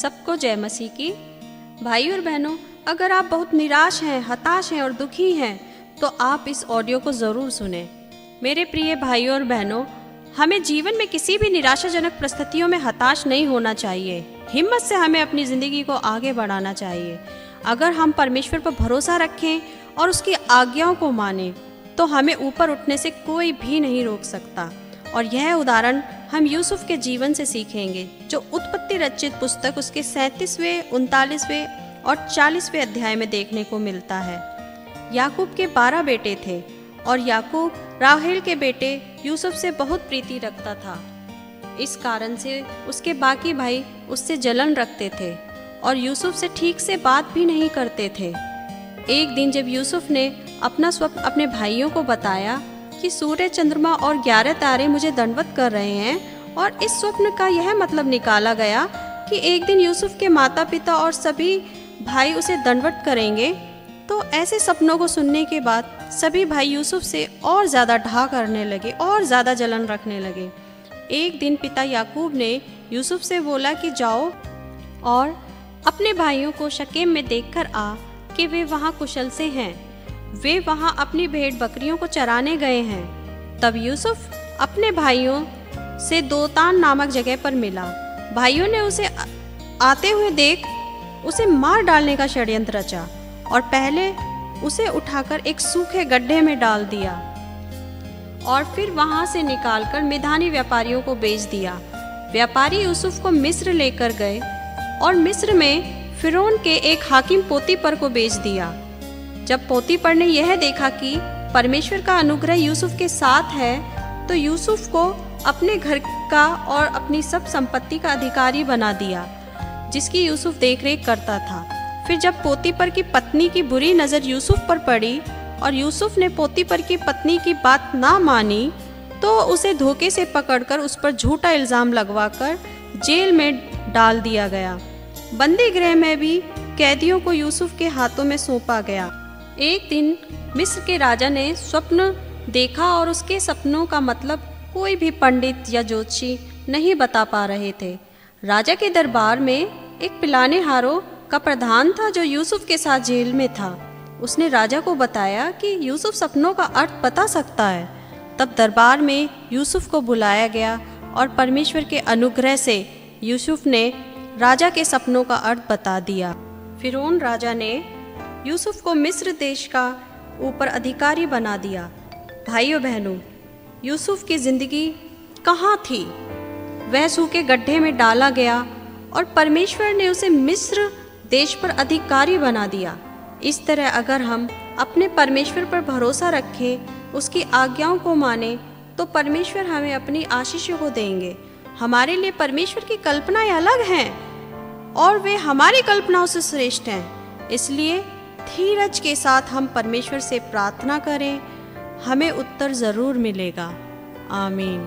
सबको जय मसीह की। भाई और बहनों, अगर आप बहुत निराश हैं, हताश हैं और दुखी हैं तो आप इस ऑडियो को ज़रूर सुनें। मेरे प्रिय भाइयों और बहनों, हमें जीवन में किसी भी निराशाजनक परिस्थितियों में हताश नहीं होना चाहिए। हिम्मत से हमें अपनी ज़िंदगी को आगे बढ़ाना चाहिए। अगर हम परमेश्वर पर भरोसा रखें और उसकी आज्ञाओं को मानें तो हमें ऊपर उठने से कोई भी नहीं रोक सकता। और यह उदाहरण हम यूसुफ के जीवन से सीखेंगे, जो उत्पत्ति रचित पुस्तक उसके 37वें, 39वें और 40वें अध्याय में देखने को मिलता है। याकूब के 12 बेटे थे और याकूब राहेल के बेटे यूसुफ से बहुत प्रीति रखता था। इस कारण से उसके बाकी भाई उससे जलन रखते थे और यूसुफ से ठीक से बात भी नहीं करते थे। एक दिन जब यूसुफ ने अपना स्वप्न अपने भाइयों को बताया कि सूर्य, चंद्रमा और 11 तारे मुझे दंडवत कर रहे हैं, और इस स्वप्न का यह मतलब निकाला गया कि एक दिन यूसुफ के माता पिता और सभी भाई उसे दंडवत करेंगे, तो ऐसे सपनों को सुनने के बाद सभी भाई यूसुफ से और ज़्यादा ढा करने लगे और ज़्यादा जलन रखने लगे। एक दिन पिता याकूब ने यूसुफ से बोला कि जाओ और अपने भाइयों को शकेम में देखकर आ कि वे वहाँ कुशल से हैं। वे वहाँ अपनी भेड़ बकरियों को चराने गए हैं। तब यूसुफ अपने भाइयों से दोतान नामक जगह पर मिला। भाइयों ने उसे आते हुए देख उसे मार डालने का षड्यंत्र रचा और पहले उसे उठाकर एक सूखे गड्ढे में डाल दिया और फिर वहां से निकालकर मिधानी व्यापारियों को बेच दिया। व्यापारी यूसुफ को मिस्र लेकर गए और मिस्र में फिरौन के एक हाकिम पोतीपर को बेच दिया। जब पोतीपर ने यह देखा कि परमेश्वर का अनुग्रह यूसुफ के साथ है, तो यूसुफ को अपने घर का और अपनी सब संपत्ति का अधिकारी बना दिया, जिसकी यूसुफ देखरेख करता था। फिर जब पोतीपर की पत्नी की बुरी नज़र यूसुफ पर पड़ी और यूसुफ ने पोतीपर की पत्नी की बात ना मानी, तो उसे धोखे से पकड़कर उस पर झूठा इल्ज़ाम लगवाकर जेल में डाल दिया गया। बंदी गृह में भी कैदियों को यूसुफ के हाथों में सौंपा गया। एक दिन मिस्र के राजा ने स्वप्न देखा और उसके सपनों का मतलब कोई भी पंडित या ज्योतिषी नहीं बता पा रहे थे। राजा के दरबार में एक पिलानेहारों का प्रधान था जो यूसुफ के साथ जेल में था। उसने राजा को बताया कि यूसुफ सपनों का अर्थ बता सकता है। तब दरबार में यूसुफ को बुलाया गया और परमेश्वर के अनुग्रह से यूसुफ ने राजा के सपनों का अर्थ बता दिया। फिरौन राजा ने यूसुफ को मिस्र देश का ऊपर अधिकारी बना दिया। भाइयों बहनों, यूसुफ की ज़िंदगी कहाँ थी? वह सूखे गड्ढे में डाला गया और परमेश्वर ने उसे मिस्र देश पर अधिकारी बना दिया। इस तरह अगर हम अपने परमेश्वर पर भरोसा रखें, उसकी आज्ञाओं को माने, तो परमेश्वर हमें अपनी आशीषों को देंगे। हमारे लिए परमेश्वर की कल्पनाएं अलग हैं और वे हमारी कल्पनाओं से श्रेष्ठ हैं। इसलिए धीरज के साथ हम परमेश्वर से प्रार्थना करें, हमें उत्तर ज़रूर मिलेगा। आमीन।